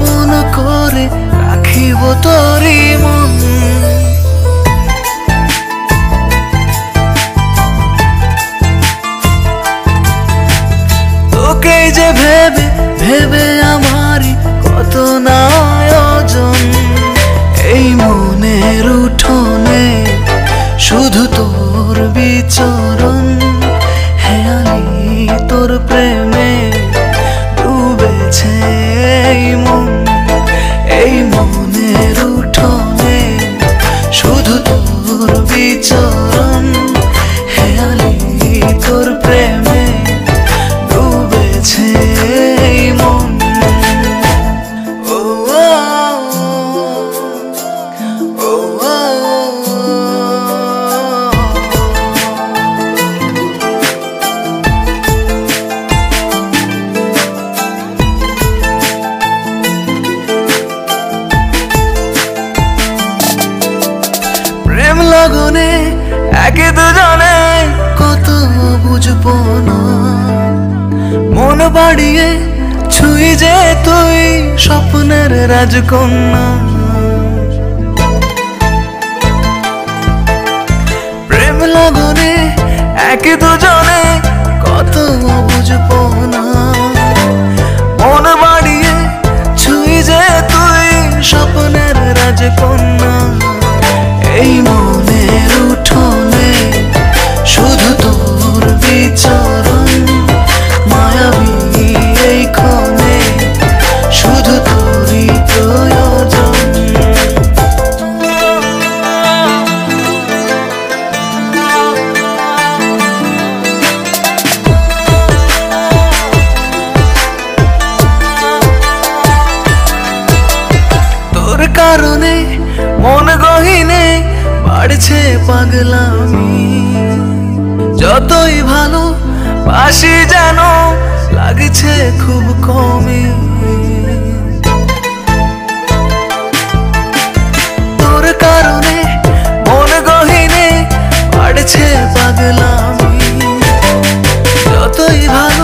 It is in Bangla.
আপন করে রাখিব তোরি মন। তোকে যে ভেবে ভেবে আমারই কত না আয়োজন, এই মনের উঠোনে শুধু তোর বিচরণ। হেয়ালি তোর প্রেমে ডুবেছে এই মন, এই মনের উঠোনে শুধু তোর বিচরণ। হেয়ালি তোর প্রেমে ডুবেছে এই মন। ও ও ও প্রেম লগনে একে দুজনে কত বুঝবো না, মন বাড়িয়ে ছুঁই যে তুই স্বপ্নের রাজকন্যা। প্রেম লগনে একে দুজনে কত বুঝবো না, মন বাড়িয়ে ছুঁই যে তুই স্বপ্নের রাজকন্যা। এই মনের উঠোনে শুধু তোর বিচরণ, মায়াবী এই ক্ষণে শুধু তোরই প্রয়োজন। তোর কারণে মন গহীনে বাড়ছে পাগলামি, যতই ভালো বাসি যেন লাগছে খুব কমই। তোর কারণে মন গহীনে বাড়ছে পাগলামি, যতই ভালো